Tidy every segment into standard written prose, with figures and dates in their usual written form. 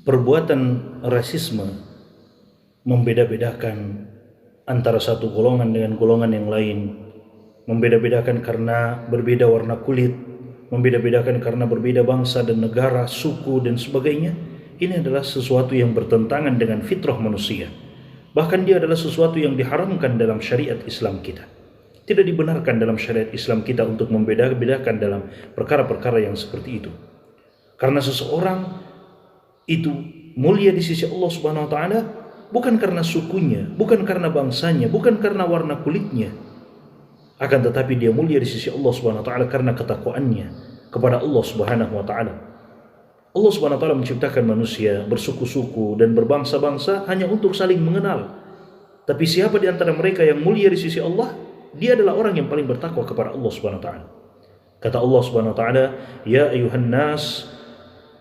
perbuatan rasisme membeda-bedakan antara satu golongan dengan golongan yang lain, membeda-bedakan karena berbeda warna kulit, membeda-bedakan karena berbeda bangsa dan negara, suku dan sebagainya. Ini adalah sesuatu yang bertentangan dengan fitrah manusia. Bahkan dia adalah sesuatu yang diharamkan dalam syariat Islam kita. Tidak dibenarkan dalam syariat Islam kita untuk membeda-bedakan dalam perkara-perkara yang seperti itu. Karena seseorang itu mulia di sisi Allah Subhanahu wa taala bukan karena sukunya, bukan karena bangsanya, bukan karena warna kulitnya. Akan tetapi dia mulia di sisi Allah Subhanahu wa taala karena ketakwaannya kepada Allah Subhanahu wa taala. Allah Subhanahu wa taala menciptakan manusia bersuku-suku dan berbangsa-bangsa hanya untuk saling mengenal. Tapi siapa di antara mereka yang mulia di sisi Allah? Dia adalah orang yang paling bertakwa kepada Allah Subhanahu wa taala. Kata Allah Subhanahu wa taala, "Ya ayuhan nas,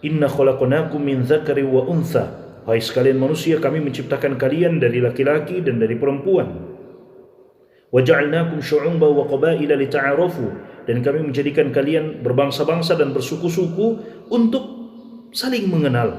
inna khalaqnakum min dzakari wa untha." Hai sekalian manusia, kami menciptakan kalian dari laki-laki dan dari perempuan. "Wa ja'alnakum syu'uban wa qabaila lita'arafu." Dan kami menjadikan kalian berbangsa-bangsa dan bersuku-suku untuk saling mengenal.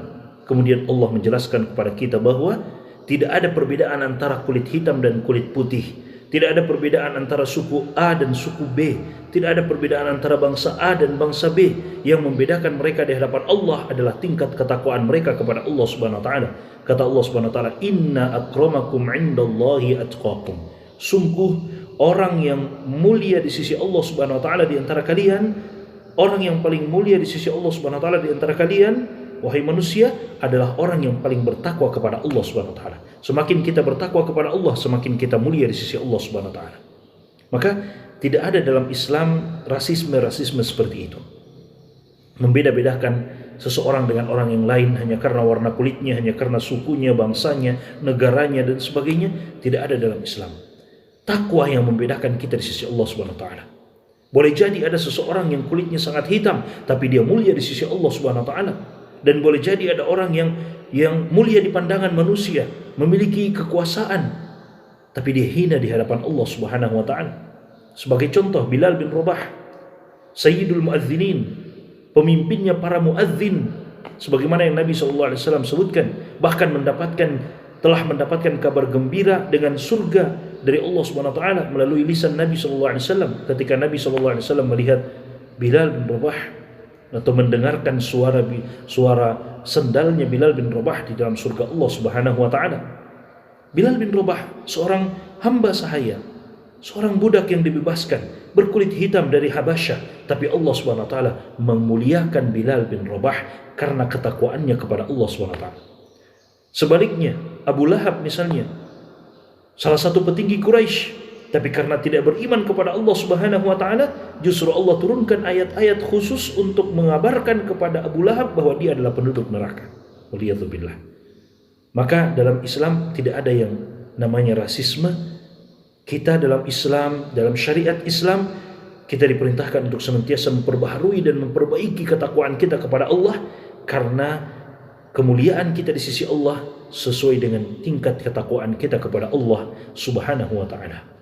Kemudian Allah menjelaskan kepada kita bahwa tidak ada perbedaan antara kulit hitam dan kulit putih. Tidak ada perbedaan antara suku A dan suku B. Tidak ada perbedaan antara bangsa A dan bangsa B. Yang membedakan mereka di hadapan Allah adalah tingkat ketakwaan mereka kepada Allah Subhanahu wa taala. Kata Allah Subhanahu wa taala, "Inna akramakum 'indallahi atqakum." Sungguh orang yang mulia di sisi Allah Subhanahu wa taala di antara kalian, orang yang paling mulia di sisi Allah Subhanahu wa taala di antara kalian, wahai manusia, adalah orang yang paling bertakwa kepada Allah Subhanahu wa taala. Semakin kita bertakwa kepada Allah, semakin kita mulia di sisi Allah Subhanahu wa taala. Maka tidak ada dalam Islam rasisme seperti itu. Membeda-bedakan seseorang dengan orang yang lain hanya karena warna kulitnya, hanya karena sukunya, bangsanya, negaranya dan sebagainya, tidak ada dalam Islam. Takwa yang membedakan kita di sisi Allah Subhanahu wa taala. Boleh jadi ada seseorang yang kulitnya sangat hitam, tapi dia mulia di sisi Allah Subhanahu wa taala. Dan boleh jadi ada orang yang mulia di pandangan manusia, memiliki kekuasaan, tapi dia hina di hadapan Allah Subhanahu wa taala. Sebagai contoh, Bilal bin Rabah, Sayyidul Muadzinin, pemimpinnya para muadzin, sebagaimana yang Nabi SAW sebutkan, bahkan telah mendapatkan kabar gembira dengan surga dari Allah Subhanahu wa taala melalui lisan Nabi SAW. Ketika Nabi SAW melihat Bilal bin Rabah atau mendengarkan suara sendalnya Bilal bin Rabah di dalam surga Allah Subhanahu wa taala. Bilal bin Rabah seorang hamba sahaya, seorang budak yang dibebaskan, berkulit hitam dari Habasyah, tapi Allah Subhanahu wa taala memuliakan Bilal bin Rabah karena ketakwaannya kepada Allah Subhanahu wa taala. Sebaliknya, Abu Lahab misalnya, salah satu petinggi Quraisy, tapi karena tidak beriman kepada Allah Subhanahu wa taala, justru Allah turunkan ayat-ayat khusus untuk mengabarkan kepada Abu Lahab bahwa dia adalah penduduk neraka. Waliyadzubillah. Maka dalam Islam tidak ada yang namanya rasisme. Kita dalam Islam, dalam syariat Islam, kita diperintahkan untuk senantiasa memperbaharui dan memperbaiki ketakwaan kita kepada Allah, karena kemuliaan kita di sisi Allah sesuai dengan tingkat ketakwaan kita kepada Allah Subhanahu wa taala.